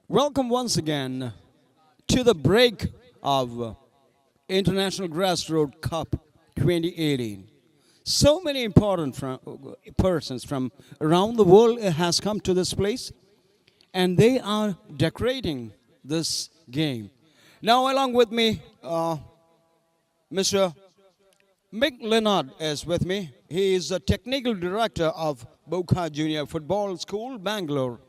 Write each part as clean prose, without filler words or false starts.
Welcome once again to the break of International Grassroots Cup 2018. So many important persons from around the world has come to this place, and they are decorating this game. Now, along with me, Mr. Mick Leonard is with me. He is the technical director of Boca Junior Football School, Bangalore.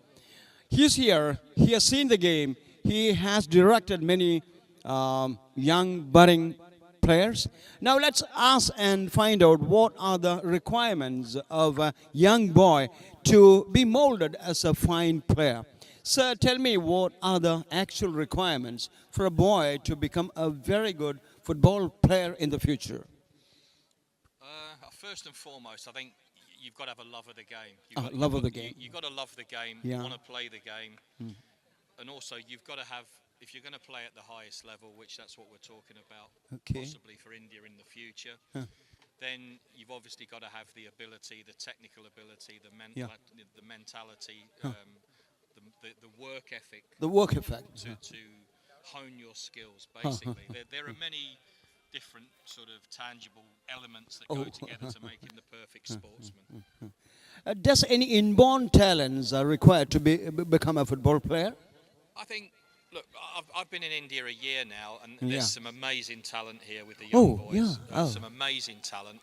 He's here. He has seen the game. He has directed many young budding players. Now let's ask and find out what are the requirements of a young boy to be molded as a fine player. Sir, tell me what are the actual requirements for a boy to become a very good football player in the future? First and foremost, I think you've got to have a love of the game. Love of the game. You've got to love the game, Yeah. want to play the game. And also you've got to have, if you're going to play at the highest level, which that's what we're talking about, Okay. possibly for India in the future, then you've obviously got to have the ability, the technical ability, the mentality, the work ethic The work effect. to hone your skills, basically. There are many different sort of tangible elements that go together to making the perfect sportsman. Does any inborn talents are required to become a football player? I think, look, I've been in India a year now, and Yeah. there's some amazing talent here with the young boys. Yeah. Some amazing talent.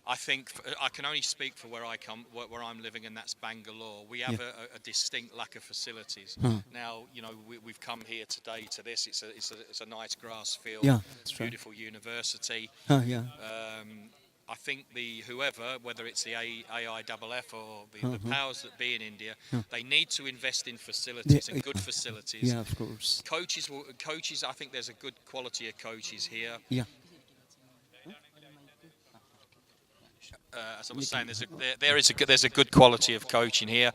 I think I can only speak for where I'm living, and that's Bangalore. We have a distinct lack of facilities. Now, you know, we've come here today to this. It's a nice grass field. Yeah, It's a beautiful university. Yeah. I think whoever, whether it's the AIFF or the powers that be in India, they need to invest in facilities and good facilities. Yeah, of course. Coaches. I think there's a good quality of coaches here. Yeah. As I was saying, there's a good quality of coaching here.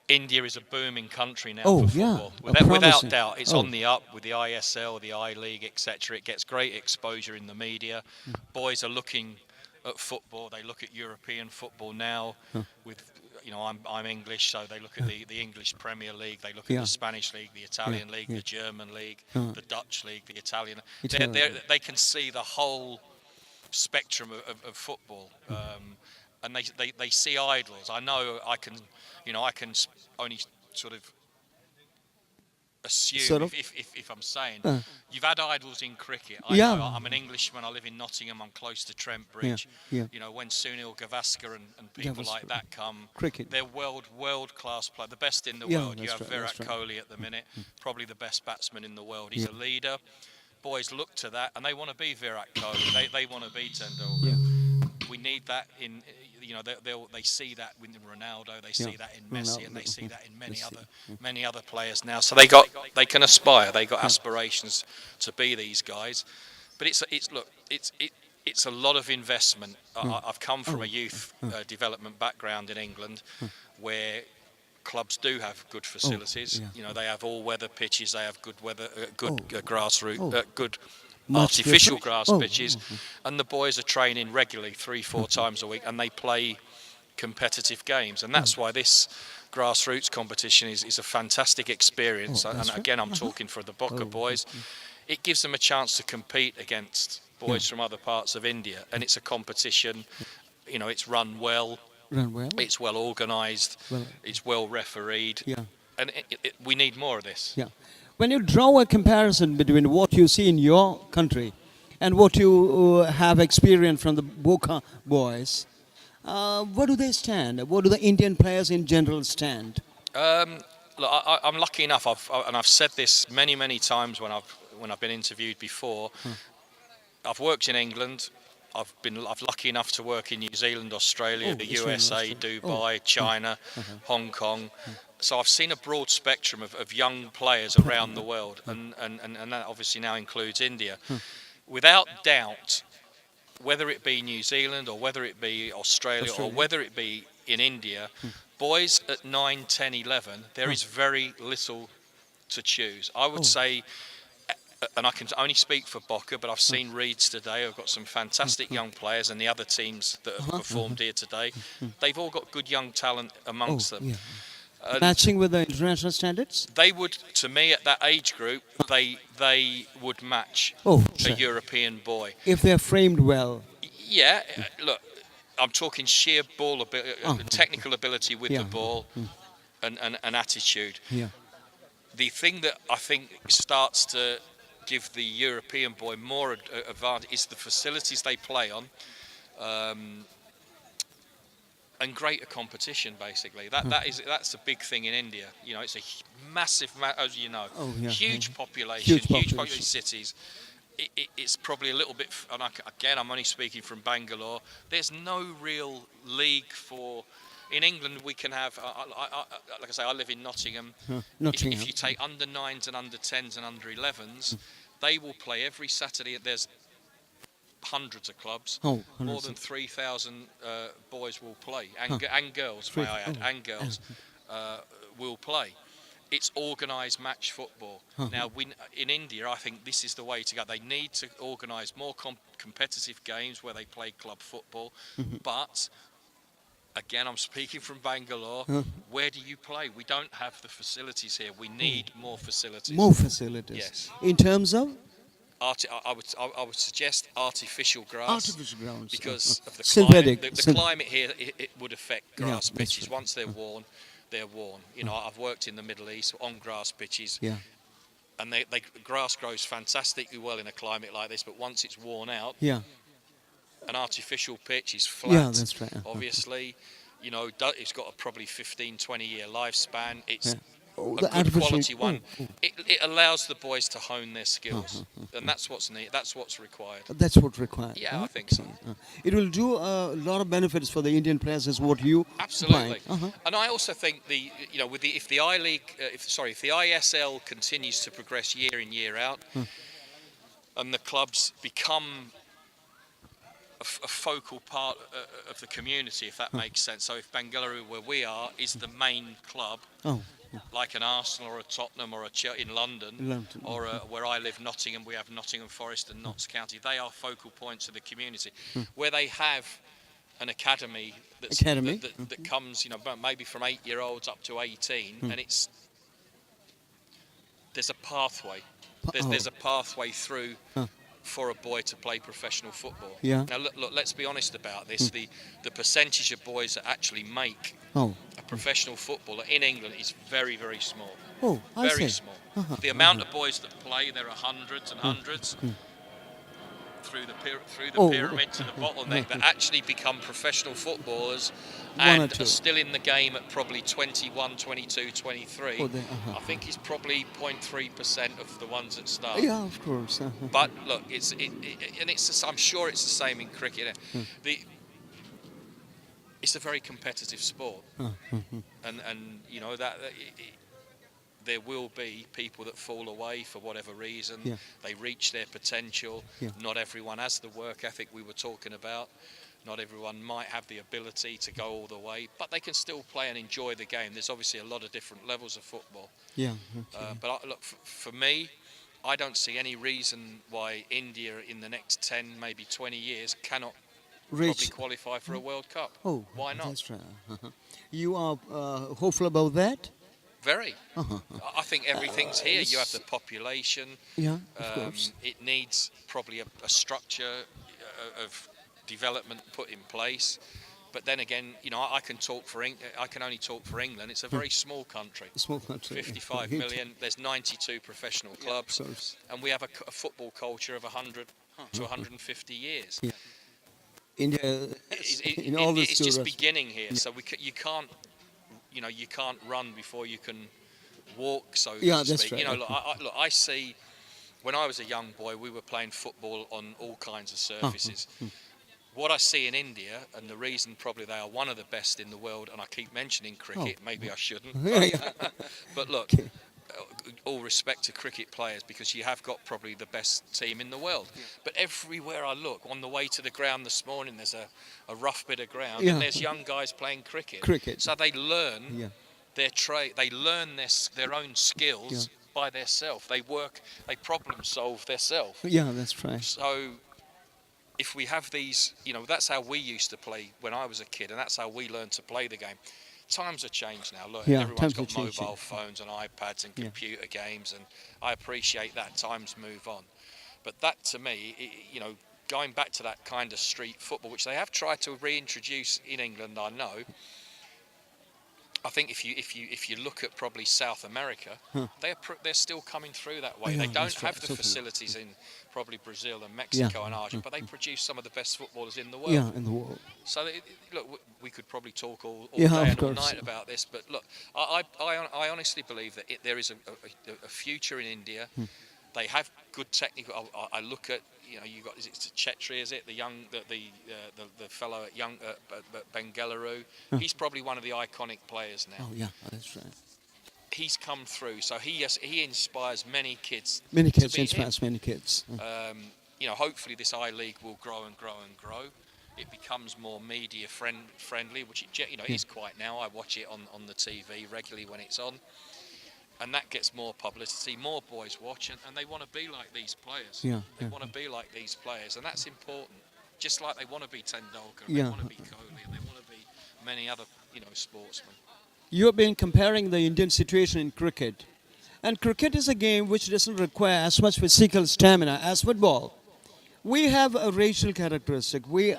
India is a booming country now for football. Without doubt, it's on the up with the ISL, the I League, etc. It gets great exposure in the media. Boys are looking at football. They look at European football now. With, you know, I'm English, so they look at the English Premier League. They look at the Spanish League, the Italian League, the German League, the Dutch League, the Italian. They can see the whole spectrum of football, and they see idols. I know I can only sort of assume if I'm saying you've had idols in cricket. I know, I'm an Englishman. I live in Nottingham. I'm close to Trent Bridge. You know, when Sunil Gavaskar and people like that come, cricket. They're world class players, the best in the world. You have Virat Kohli at the minute, probably the best batsman in the world. He's a leader. Boys look to that and they want to be Virat Kohli. They want to be Tendulkar. We need that in, you know, they see that with Ronaldo. They see that in Messi, and they see that in many other players now. So they can aspire. They got aspirations to be these guys. But it's a lot of investment. I've come from a youth development background in England, where clubs do have good facilities. You know, they have all-weather pitches. They have good artificial grass pitches, and the boys are training regularly 3-4 times a week, and they play competitive games. And that's why this grassroots competition is a fantastic experience. And again, I'm talking for the Boca boys. It gives them a chance to compete against boys from other parts of India, and it's a competition. You know, it's run well. It's well organised. It's well refereed. And we need more of this. When you draw a comparison between what you see in your country and what you have experienced from the Boca boys, where do they stand? Where do the Indian players in general stand? Look, I'm lucky enough. I've said this many times when I've been interviewed before. I've worked in England. I've lucky enough to work in New Zealand, Australia, the USA, Dubai, China, Hong Kong. So I've seen a broad spectrum of young players around the world, and that obviously now includes India. Without doubt, whether it be New Zealand or whether it be Australia or whether it be in India, boys at 9, 10, 11, there is very little to choose. I would say, and I can only speak for Boca, but I've seen Reeds today. I've got some fantastic young players, and the other teams that have performed here today, they've all got good young talent amongst them. And Matching with the international standards? they would, to me, at that age group, they would match Oh, a sure. European boy. If they're framed well. Yeah, look, I'm talking sheer ball Oh, technical ability with yeah. the ball and attitude. Yeah. The thing that I think starts to give the European boy more advantage is the facilities they play on, and greater competition. Basically, that's a big thing in India. You know, it's a massive, as you know, Oh, yeah. huge population, Huge population. cities. It's probably a little bit, and again, I'm only speaking from Bangalore. There's no real league for. In England, we can have, like I say, I live in Nottingham. Nottingham. If you take under 9s and under 10s and under 11s, they will play every Saturday. There's hundreds of clubs. Oh, More hundreds than of- 3,000 boys will play, and girls, may I add, and girls will play. It's organised match football. Now, in India, I think this is the way to go. They need to organise more competitive games where they play club football. But, again, I'm speaking from Bangalore. Where do you play? We don't have the facilities here. We need more facilities. More facilities. Yes. In terms of I would suggest artificial grass. artificial grounds. Because of the Synthetic. climate, the climate here, it would affect Yeah, grass that's pitches. right. Once they're worn, they're worn. You know, I've worked in the Middle East on grass pitches, Yeah. and grass grows fantastically well in a climate like this. But once it's worn out, Yeah. an artificial pitch is flat. Yeah, that's right. Obviously, you know, it's got a probably 15, 20-year lifespan. It's Yeah. Oh, a the good artificial- quality one. oh, It allows the boys to hone their skills, and that's what's needed. That's what's required. That's what required. Yeah, I think so. It will do a lot of benefits for the Indian players, is what you Absolutely, find. and I also think if the I League, if the ISL continues to progress year in year out, and the clubs become a focal part of the community, if that makes sense. So if Bangalore, where we are, is the main club, Oh, like an Arsenal or a Tottenham or a in London, London, or where I live, Nottingham, we have Nottingham Forest and Notts County. They are focal points of the community, where they have an academy Academy. that comes, you know, maybe from 8-year-olds up to 18, and there's a pathway. There's a pathway through for a boy to play professional football. Yeah. Now look, let's be honest about this. The percentage of boys that actually make oh, a professional footballer in England is very, very small. oh, I Very see. small. The amount of boys that play, there are hundreds and hundreds through the Oh, pyramid to the bottleneck that actually become professional footballers One or and two. are still in the game at probably 21, 22, 23. Oh, I think it's probably 0.3% of the ones that start. Yeah, of course. But look, I'm sure it's the same in cricket. It's a very competitive sport, and you know that there will be people that fall away for whatever reason. Yeah. They reach their potential. Yeah. Not everyone has the work ethic we were talking about. Not everyone might have the ability to go all the way, but they can still play and enjoy the game. There's obviously a lot of different levels of football. Yeah. But look, for me, I don't see any reason why India in the next 10, maybe 20 years cannot probably Rich. qualify for a World Cup. Oh, Why not? That's right. You are hopeful about that? Very. I think everything's here. You have the population. Yeah, of course. It needs probably a structure of development put in place. But then again, you know, I can only talk for England. It's a very small country. Small country. 55 million. There's 92 professional clubs, of course. and we have a football culture of 100 to 150 years. Yeah. India, in all this It's just tourist- beginning here, so you can't run before you can walk, so Yeah, to that's speak. right. You know, look, I see. When I was a young boy, we were playing football on all kinds of surfaces. What I see in India, and the reason probably they are one of the best in the world, and I keep mentioning cricket, maybe I shouldn't. Yeah. But look, all respect to cricket players, because you have got probably the best team in the world. But everywhere I look, on the way to the ground this morning, there's a rough bit of ground, Yeah. and there's young guys playing cricket. Cricket. So they learn Yeah. their trade, they learn their own skills Yeah. by themselves. They problem solve themselves. Yeah, that's right. So if we have these, you know, that's how we used to play when I was a kid, and that's how we learned to play the game. times have changed now. Look, Yeah, everyone's times are got changing. mobile phones and iPads and Yeah. computer games, and I appreciate that. Times move on, but that to me, going back to that kind of street football, which they have tried to reintroduce in England, I know. I think if you look at probably South America, Huh. they're still coming through that way. Yeah, They don't that's right, have the certainly. facilities in probably Brazil and Yeah. Mexico and Argentina, but they produce some of the best footballers in the world. Yeah, in the world. So look, we could probably talk all Yeah, day of and all course. night about this, but look, I honestly believe that there is a future in India. They have good technical. I look at you got, is it Chetri? Is it the young the fellow at Bangalore? He's probably one of the iconic players now. Oh, yeah, that's right. He's come through, so he inspires many kids. Many to kids, be him. inspires many kids. Hopefully this I League will grow and grow and grow. It becomes more media friendly, which it is quite now. I watch it on the TV regularly when it's on, and that gets more publicity. More boys watch, and they want to be like these players. Yeah, They yeah. want to be like these players, and that's important. Just like they want to be Tendulkar, Yeah. they want to be Kohli, and they want to be many other sportsmen. You have been comparing the Indian situation in cricket. And cricket is a game which doesn't require as much physical stamina as football. We have a racial characteristic. We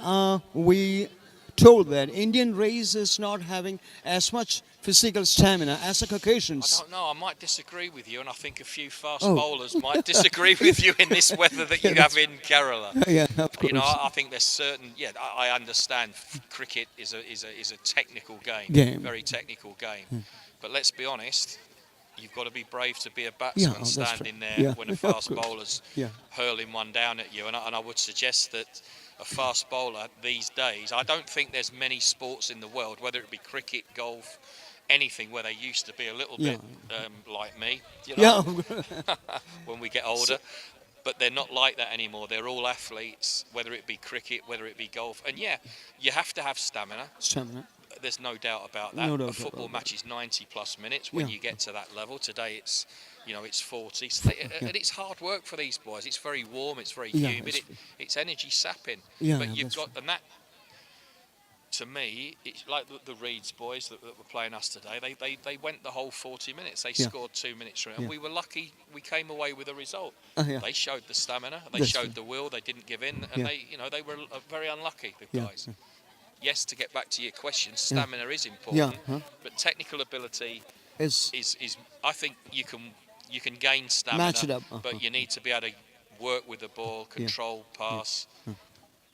told that Indian race is not having as much physical stamina as the I Caucasians. don't know. I might disagree with you, and I think a few fast Oh. bowlers might disagree with you in this weather that you have in Kerala. Yeah, of course. I think there's certain. Yeah, I understand. Cricket is a technical game, Game. very technical game. But let's be honest. You've got to be brave to be a batsman that's standing right. there Yeah, when a of fast course. bowler's Yeah. hurling one down at you. And I would suggest that a fast bowler these days, I don't think there's many sports in the world, whether it be cricket, golf, anything, where they used to be a little bit like me, Yeah, when we get older. But they're not like that anymore. They're all athletes, whether it be cricket, whether it be golf. And yeah, you have to have stamina. stamina. There's no doubt about that. No doubt A football about match is 90 plus minutes when Yeah. you get to that level. Today it's 40. So and it's hard work for these boys. It's very warm, it's very Yeah, humid, it's- it's energy sapping. Yeah, But you've that's got, and that, to me, it's like the Reeds boys that were playing us today. They went the whole 40 minutes. They Yeah. scored 2 minutes from it, and Yeah. we were lucky we came away with a result. Yeah. They showed the stamina, they That's showed right. the will, they didn't give in, and Yeah. they were very unlucky, the Yeah, guys. Yes, to get back to your question, stamina is important, Yeah, but technical ability It's is I think you can gain stamina, Match it up, but you need to be able to work with the ball, control, pass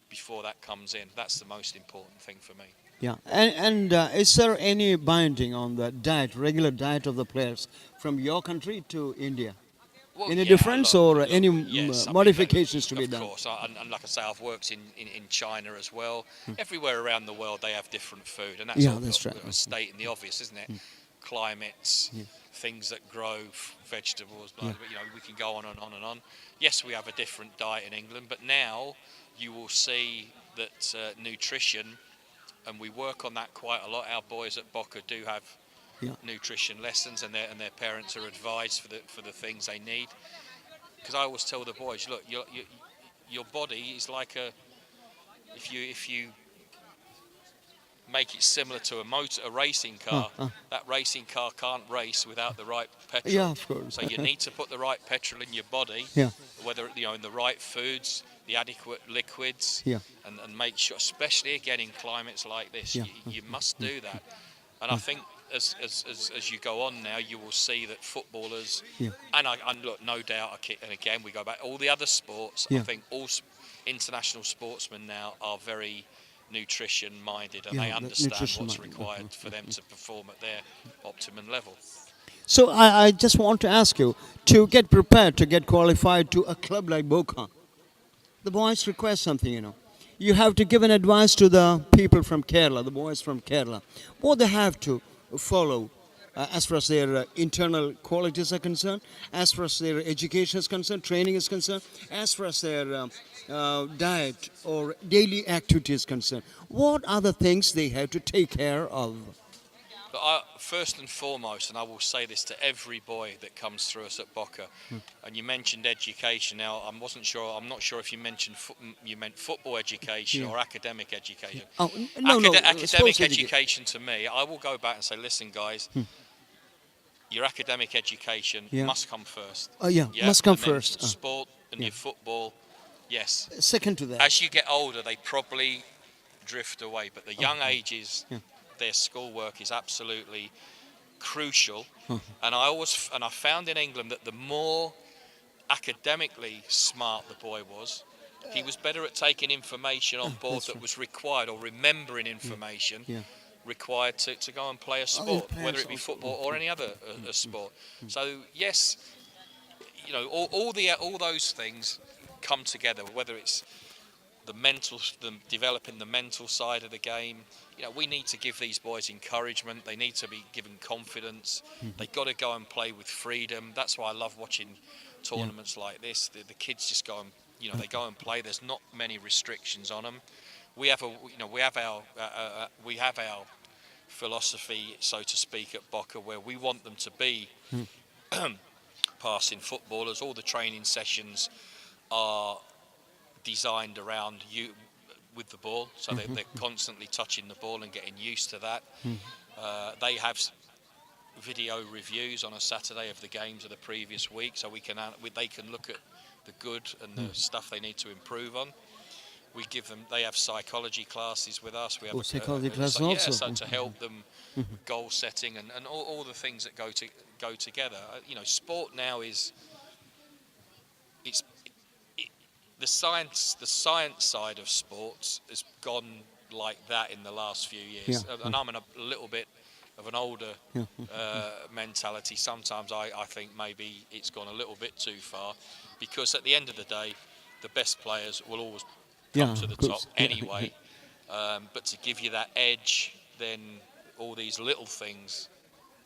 before that comes in. That's the most important thing for me. yeah. And is there any binding on the diet, regular diet of the players from your country to India? Well, Any yeah, difference or any yes, I mean, modifications to be of done? course, and like I say, I've worked in China as well. Everywhere around the world, they have different food, and that's Yeah, all that's right. stating the obvious, isn't it? Climates, things that grow, vegetables, blah, blah, we can go on and on and on. Yes, we have a different diet in England, but now you will see that nutrition, and we work on that quite a lot. Our boys at Boca do have nutrition lessons, and their parents are advised for the things they need. Because I always tell the boys, look, your body is like if you make it similar to a racing car. That racing car can't race without the right petrol. Yeah, of course. So you need to put the right petrol in your body. Yeah. Whether in the right foods, the adequate liquids, Yeah. and make sure, especially again in climates like this, Yeah. you must do that. And I think as you go on now, you will see that footballers, and look, no doubt, and again we go back all the other sports. I think all international sportsmen now are very nutrition minded, and they understand what's required for them to perform at their optimum level. So I just want to ask you, to get prepared, to get qualified to a club like Boca, the boys request something, You have to give an advice to the people from Kerala, the boys from Kerala, what they have to follow as far as their internal qualities are concerned, as far as their education is concerned, training is concerned, as far as their diet or daily activity is concerned. What are the things they have to take care of? But first and foremost, and I will say this to every boy that comes through us at Boca, and you mentioned education. Now, I'm not sure if you mentioned you meant football education or academic education. Oh, no, no, Academic sports education. education to me, I will go back and say, listen, guys, your academic education Yeah. must come first. Oh, yeah, Yeah, must come and then first. sport and your football, yes. Second to that. As you get older, they probably drift away, but the young ages, Yeah. their schoolwork is absolutely crucial. And I found in England that the more academically smart the boy was, he was better at taking information on board that was required, or remembering information Yeah. required to go and play a Oh, sport, yeah, whether it be also. football or any other sport. So yes, all those things come together, whether it's developing the mental side of the game. We need to give these boys encouragement. They need to be given confidence. They've got to go and play with freedom. That's why I love watching tournaments like this. The kids just go and they go and play. There's not many restrictions on them. We have our philosophy, so to speak, at Boca, where we want them to be passing footballers. All the training sessions are designed around you with the ball, so they're constantly touching the ball and getting used to that. They have video reviews on a Saturday of the games of the previous week, so they can look at the good and the stuff they need to improve on. They have psychology classes with us. We have Psychology classes so, also. so to help them goal setting and all the things that go together. Sport now is the science side of sports has gone like that in the last few years. And I'm in a little bit of an older mentality. Sometimes I think maybe it's gone a little bit too far, because at the end of the day, the best players will always come to the top anyway. But to give you that edge, then all these little things.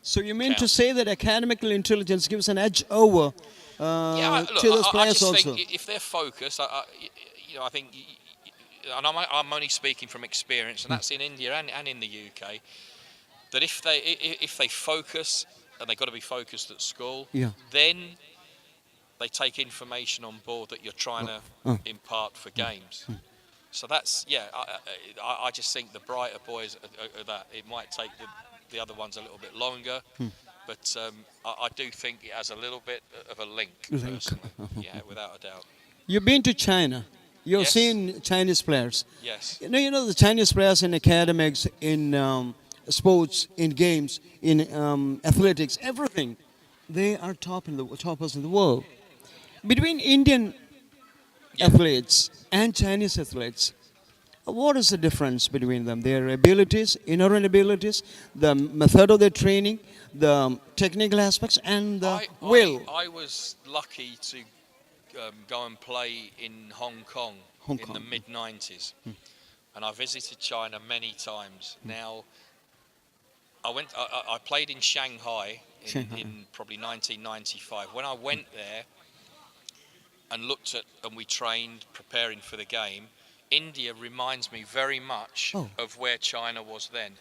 So you mean to count. say that academical intelligence gives an edge over to those I players just also? think if they're focused, I think, and I'm only speaking from experience, and that's in India and in the UK, that if they focus, and they've got to be focused at school, then they take information on board that you're trying to impart for games. So that's, I just think the brighter boys are that. It might take the other ones a little bit longer, but I do think it has a little bit of a link. Personally. Yeah, without a doubt. You've been to China. You've Yes. seen Chinese players. Yes. You know the Chinese players in academics, in sports, in games, in athletics, everything. They are toppers in the world. Between Indian athletes and Chinese athletes, what is the difference between them? Their abilities, inherent abilities, the method of their training, the technical aspects, and the will. I was lucky to go and play in Hong Kong in the mid-90s. And I visited China many times. Now, I played in Shanghai in probably 1995. When I went there and and we trained preparing for the game, India reminds me very much of where China was then.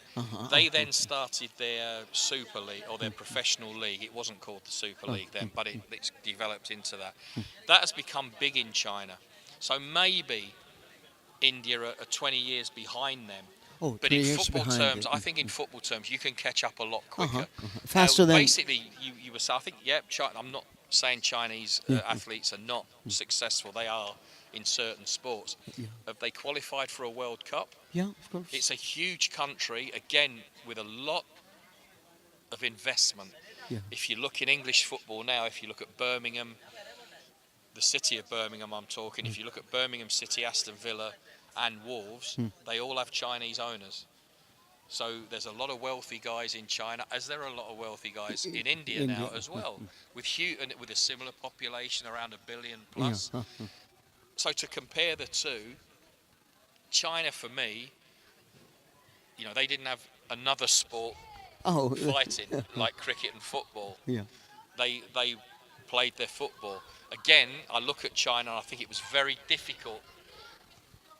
They then started their Super League, or their professional league. It wasn't called the Super League then, but it's developed into that. That has become big in China. So maybe India are 20 years behind them. But in football terms, I think in football terms, you can catch up a lot quicker. Faster than... Basically, you were saying, I think, China, I'm not saying Chinese athletes are not successful. They are in certain sports. Have they qualified for a World Cup? Yeah, of course. It's a huge country, again, with a lot of investment. If you look in English football now, if you look at Birmingham, the city of Birmingham I'm talking, if you look at Birmingham City, Aston Villa and Wolves, they all have Chinese owners. So there's a lot of wealthy guys in China, as there are a lot of wealthy guys in India now as well, with a similar population, around 1 billion plus. So to compare the two, China for me, they didn't have another sport fighting like cricket and football. They played their football. Again, I look at China and I think it was very difficult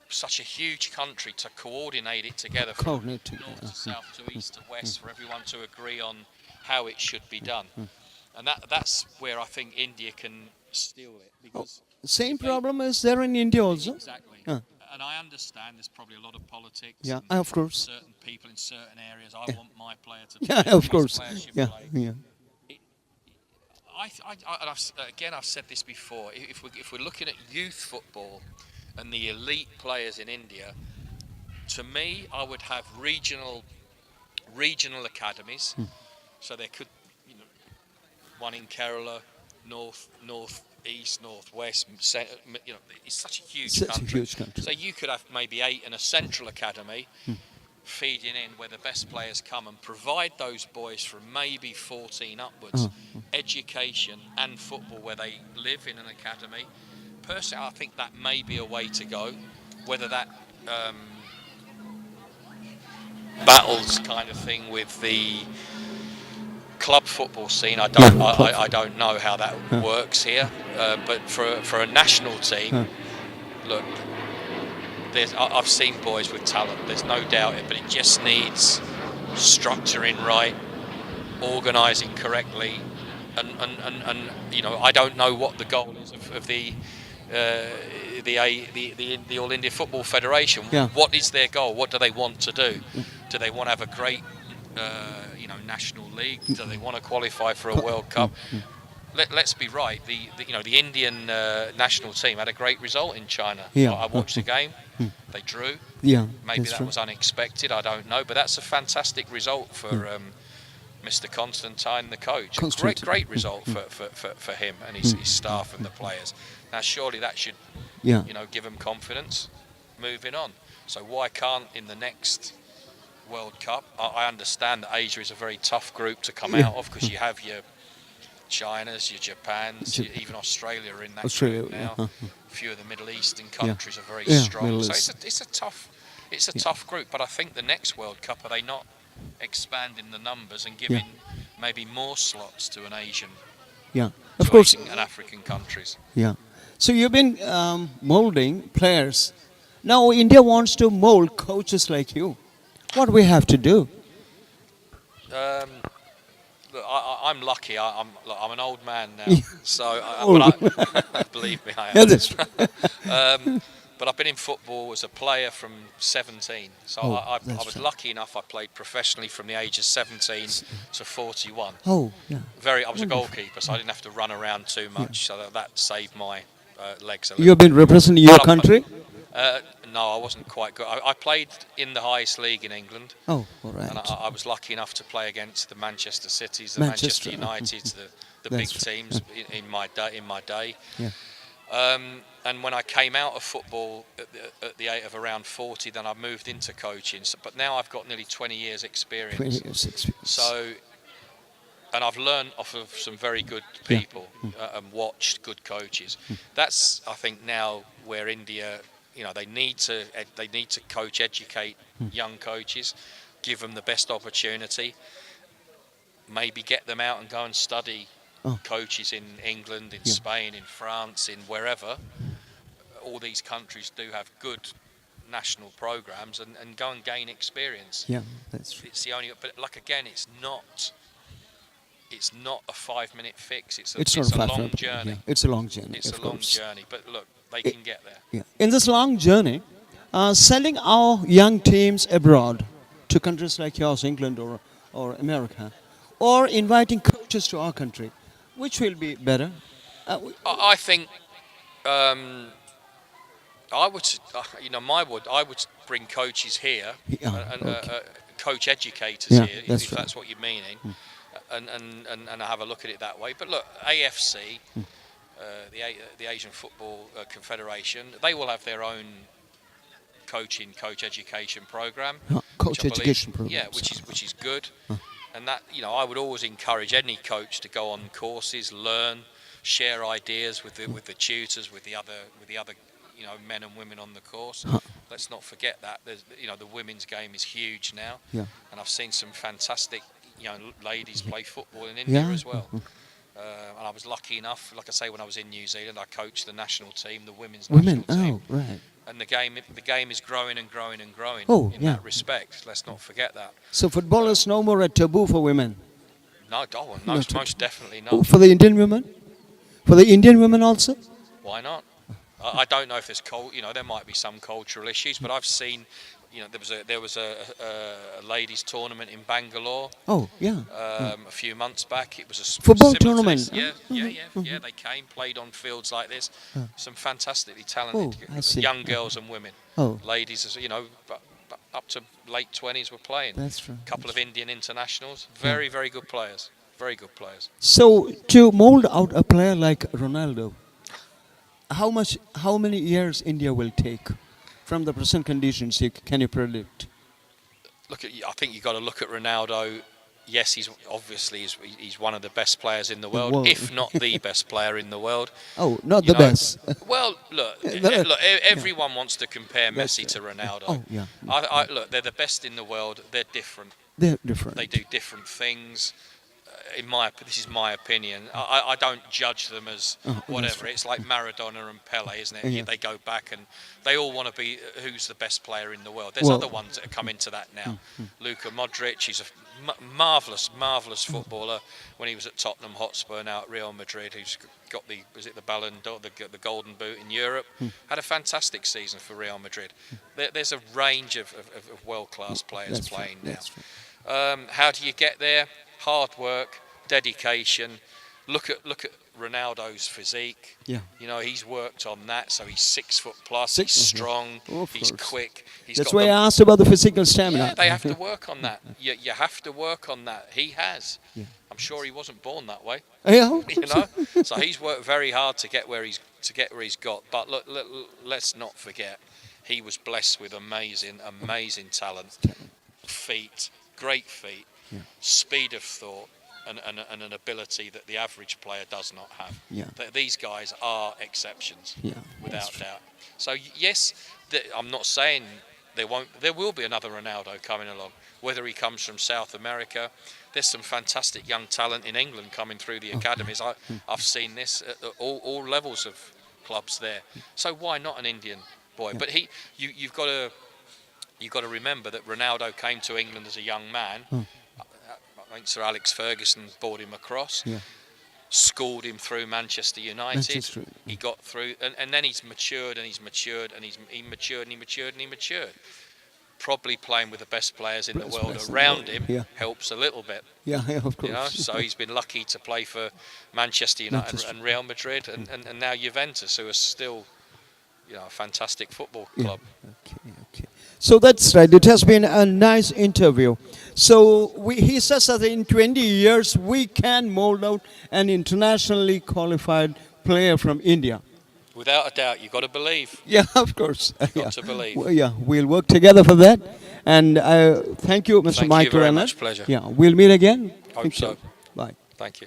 such a huge country to coordinate it together from Coordinating. north to south to east to west for everyone to agree on how it should be done. And that's where I think India can steal it, because Same if they- problem is there in India also. exactly. Yeah. And I understand there's probably a lot of politics. Yeah, and of course. certain people in certain areas. I want my player to Yeah, play. of This course. player should Yeah, play. yeah. And I've said this before. If we're looking at youth football and the elite players in India, to me, I would have regional academies. So there could, one in Kerala, north east, northwest, it's such a huge Such a country. huge country. So you could have maybe 8 in a central academy, feeding in where the best players come, and provide those boys from maybe 14 upwards education and football where they live in an academy. Personally, I think that may be a way to go. Whether that battles kind of thing with the club football scene, I don't know how that works here. But for a national team, look, I've seen boys with talent. There's no doubt it, but it just needs structuring right, organising correctly, and I don't know what the goal is of the All India Football Federation. Yeah. What is their goal? What do they want to do? Do they want to have a great national league? Do they want to qualify for a World Cup? Let's be right. The Indian national team had a great result in China. Yeah. I watched the game. They drew. Yeah, Maybe that's that right. was unexpected. I don't know, but that's a fantastic result for Mr. Constantine, the coach. Great result for him and his staff and the players. Now, surely that should give him confidence moving on. So why can't in the next World Cup? I understand that Asia is a very tough group to come out of, because you have your China's, your Japan's, even Australia are in that group now. A few of the Middle Eastern countries are very strong. So it's a tough group. But I think the next World Cup, are they not expanding the numbers and giving maybe more slots to an Asian, of course. Asian and African countries? Yeah. So you've been molding players. Now India wants to mold coaches like you. What do we have to do? Look, I'm lucky. I'm an old man now, so believe me, I am. Yeah, that's right. But I've been in football as a player from 17. So I was lucky enough. I played professionally from the age of 17 to 41. Oh, yeah. I was a goalkeeper, so I didn't have to run around too much. So that saved my legs a little. You've been representing your country? No, I wasn't quite good. I played in the highest league in England. Oh, all right. And I was lucky enough to play against the Manchester Cities, the Manchester Uniteds, the big teams in my day. Yeah. And when I came out of football at the age of around 40, then I moved into coaching. But now I've got nearly 20 years experience. 20 years experience. So, and I've learned off of some very good people and watched good coaches. That's, I think, now where India, they need to coach, educate young coaches, give them the best opportunity, maybe get them out and go and study coaches in England, in Spain, in France, in wherever. All these countries do have good national programs, and go and gain experience. Yeah, that's true. It's the only, but like again, it's not a 5-minute fix. It's a long journey. Yeah. It's a long journey. It's a long journey, but look, they can get there. Yeah. In this long journey, sending our young teams abroad to countries like yours, England or America, or inviting coaches to our country, which will be better? I think I would bring coaches here and coach educators here, if that's what you're meaning, and have a look at it that way. But look, AFC, the Asian Football Confederation, they will have their own coach education program. Coach education program. Yeah, which is good. And that, I would always encourage any coach to go on courses, learn, share ideas with the tutors, with the other men and women on the course. Let's not forget that the women's game is huge now, and I've seen some fantastic ladies play football in India as well. And I was lucky enough, like I say, when I was in New Zealand, I coached the national team, the women's national team. Oh, right. and the game is growing and growing and growing Oh, in yeah. that respect. Let's not forget that. So football is no more a taboo for women. No, no, Not at most definitely all. not. For the Indian women? For the Indian women also? Why not? I don't know if there's there might be some cultural issues, but I've seen, there was a ladies' tournament in Bangalore Oh, yeah. a few months back. It was a Football similar to tournament? this. Yeah. They came, played on fields like this. Some fantastically talented Oh, I see. young girls and women. Oh, Ladies, up to late 20s were playing. that's right. A couple of Indian internationals. Very, very good players. Very good players. So to mold out a player like Ronaldo, how many years India will take from the present conditions? Can you predict? I think you've got to look at Ronaldo. Yes, he's one of the best players in the world, world. if not the best player in the world. Oh, not You the know, best. Well, look, everyone wants to compare That's Messi to Ronaldo. Oh, yeah. Look, they're the best in the world. They're different. They're different. They do different things. This is my opinion. I don't judge them as whatever. It's like Maradona and Pele, isn't it? Yeah. They go back and they all want to be who's the best player in the world. There's Well- other ones that are come into that now. Luka Modric, he's a marvelous footballer when he was at Tottenham Hotspur, now at Real Madrid. Who's got the Ballon d'Or, the Golden Boot in Europe. Had a fantastic season for Real Madrid. There's a range of world-class players That's playing right. now. That's right. How do you get there? Hard work, dedication. Look at Ronaldo's physique. Yeah. He's worked on that, so he's 6 foot plus. Six- He's strong. Of He's course. quick. He's That's got why the- I asked about the physical stamina. Yeah, they have to work on that. You have to work on that. He has. Yeah. I'm sure he wasn't born that way. Yeah. So he's worked very hard to get where he's got. But look, let's not forget, he was blessed with amazing talent, feet, great feet, speed of thought, and an ability that the average player does not have. Yeah. These guys are exceptions, Yeah, without that's doubt. So yes, I'm not saying there will be another Ronaldo coming along. Whether he comes from South America, there's some fantastic young talent in England coming through the academies. I've seen this at all levels of clubs there. So why not an Indian boy? But you've got to remember that Ronaldo came to England as a young man. I think Sir Alex Ferguson brought him across, schooled him through Manchester United. Manchester, He got through, and then he's matured and he's matured and he matured. Probably playing with the best players in the Best world players in the around world, him yeah. helps a little bit. Yeah, of course. So he's been lucky to play for Manchester United Manchester. and Real Madrid and now Juventus, who are still a fantastic football club. Okay. So that's right. It has been a nice interview. So he says that in 20 years we can mold out an internationally qualified player from India. Without a doubt, you've got to believe. Yeah, of course. Got to believe. Well, yeah, we'll work together for that. And thank you, Mr. Thank you Michael very Rennert. much. Pleasure. Yeah, we'll meet again. Hope Thank you. so. Bye. Thank you.